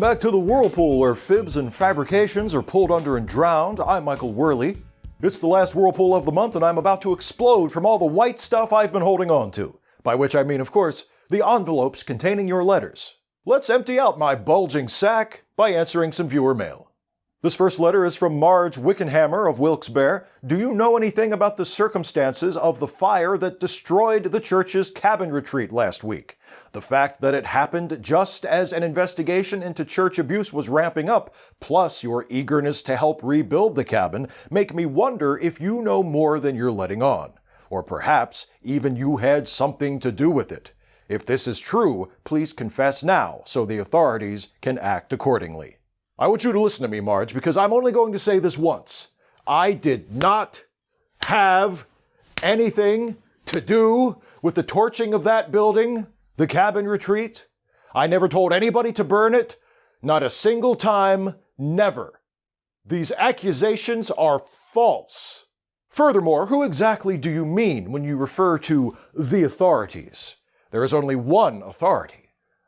Welcome back to the Whirlpool, where fibs and fabrications are pulled under and drowned. I'm Michael Worley. It's the last Whirlpool of the month, and I'm about to explode from all the white stuff I've been holding on to. By which I mean, of course, the envelopes containing your letters. Let's empty out my bulging sack by answering some viewer mail. This first letter is from Marge Wickenhammer of Wilkes-Barre. Do you know anything about the circumstances of the fire that destroyed the church's cabin retreat last week? The fact that it happened just as an investigation into church abuse was ramping up, plus your eagerness to help rebuild the cabin, make me wonder if you know more than you're letting on. Or perhaps even you had something to do with it. If this is true, please confess now so the authorities can act accordingly. I want you to listen to me, Marge, because I'm only going to say this once. I did not have anything to do with the torching of that building, the cabin retreat. I never told anybody to burn it. Not a single time. Never. These accusations are false. Furthermore, who exactly do you mean when you refer to the authorities? There is only one authority.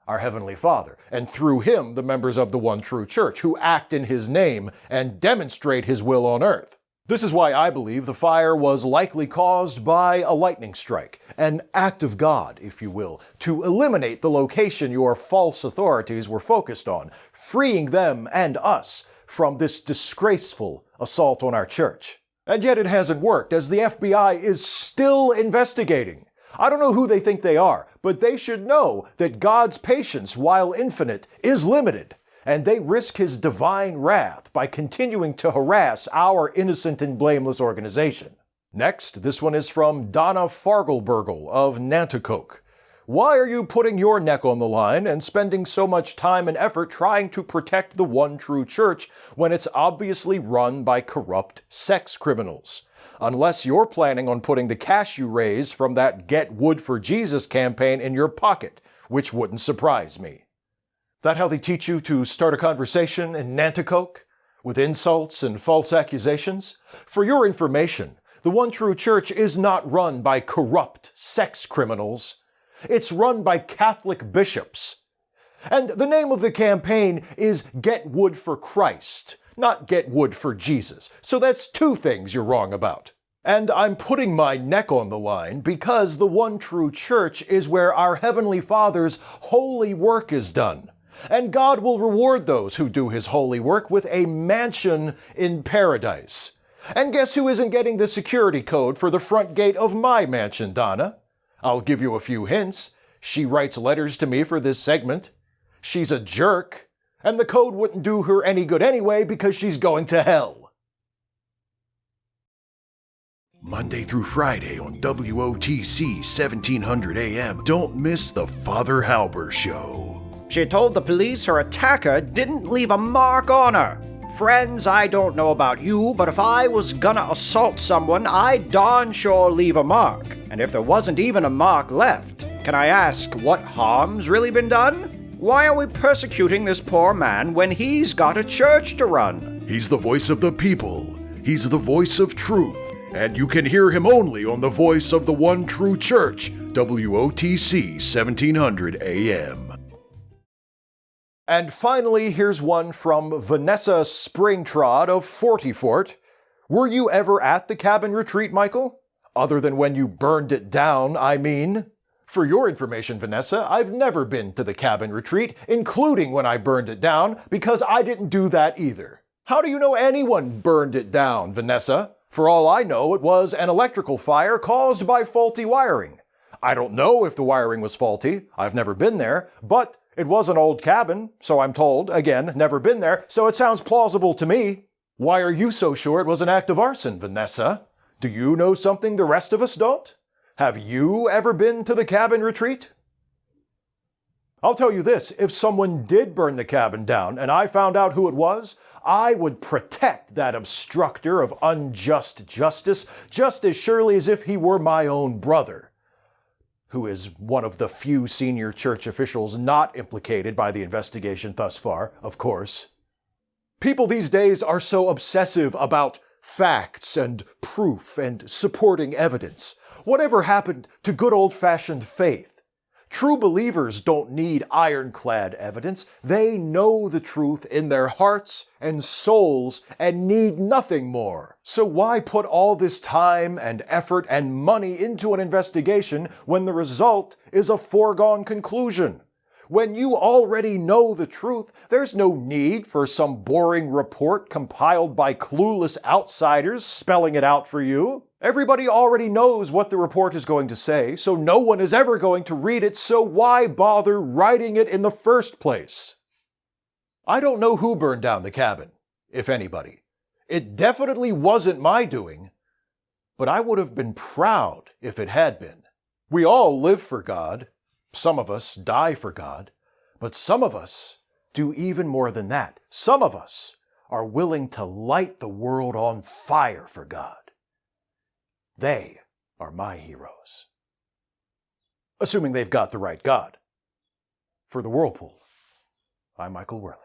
Our Heavenly Father, and through Him the members of the one true church, who act in His name and demonstrate His will on earth. This is why I believe the fire was likely caused by a lightning strike, an act of God, if you will, to eliminate the location your false authorities were focused on, freeing them and us from this disgraceful assault on our church. And yet it hasn't worked, as the FBI is still investigating. I don't know who they think they are, but they should know that God's patience, while infinite, is limited, and they risk His divine wrath by continuing to harass our innocent and blameless organization. Next, this one is from Donna Fargelbergel of Nanticoke. Why are you putting your neck on the line and spending so much time and effort trying to protect the one true church when it's obviously run by corrupt sex criminals? Unless you're planning on putting the cash you raise from that Get Wood for Jesus campaign in your pocket, which wouldn't surprise me. That how they teach you to start a conversation in Nanticoke? With insults and false accusations? For your information, the One True Church is not run by corrupt sex criminals. It's run by Catholic bishops. And the name of the campaign is Get Wood for Christ, not Get Wood for Jesus. So that's two things you're wrong about. And I'm putting my neck on the line because the One True Church is where our Heavenly Father's holy work is done. And God will reward those who do His holy work with a mansion in paradise. And guess who isn't getting the security code for the front gate of my mansion, Donna? I'll give you a few hints. She writes letters to me for this segment. She's a jerk. And the code wouldn't do her any good anyway because she's going to hell. Monday through Friday on WOTC 1700 AM. Don't miss the Father Halber Show. She told the police her attacker didn't leave a mark on her. Friends, I don't know about you, but if I was gonna assault someone, I'd darn sure leave a mark. And if there wasn't even a mark left, can I ask what harm's really been done? Why are we persecuting this poor man when he's got a church to run? He's the voice of the people. He's the voice of truth. And you can hear him only on the voice of the One True Church, WOTC 1700 AM. And finally, here's one from Vanessa Springtrod of Fortyfort. Were you ever at the cabin retreat, Michael? Other than when you burned it down, I mean. For your information, Vanessa, I've never been to the cabin retreat, including when I burned it down, because I didn't do that either. How do you know anyone burned it down, Vanessa? For all I know, it was an electrical fire caused by faulty wiring. I don't know if the wiring was faulty. I've never been there, but it was an old cabin, so I'm told. Again, never been there, so it sounds plausible to me. Why are you so sure it was an act of arson, Vanessa? Do you know something the rest of us don't? Have you ever been to the cabin retreat? I'll tell you this, if someone did burn the cabin down and I found out who it was, I would protect that obstructor of unjust justice just as surely as if he were my own brother, who is one of the few senior church officials not implicated by the investigation thus far, of course. People these days are so obsessive about facts and proof and supporting evidence. Whatever happened to good old-fashioned faith? True believers don't need ironclad evidence. They know the truth in their hearts and souls and need nothing more. So why put all this time and effort and money into an investigation when the result is a foregone conclusion? When you already know the truth, there's no need for some boring report compiled by clueless outsiders spelling it out for you. Everybody already knows what the report is going to say, so no one is ever going to read it, so why bother writing it in the first place? I don't know who burned down the cabin, if anybody. It definitely wasn't my doing, but I would have been proud if it had been. We all live for God. Some of us die for God, but some of us do even more than that. Some of us are willing to light the world on fire for God. They are my heroes. Assuming they've got the right God. For the Whirlpool, I'm Michael Whirley.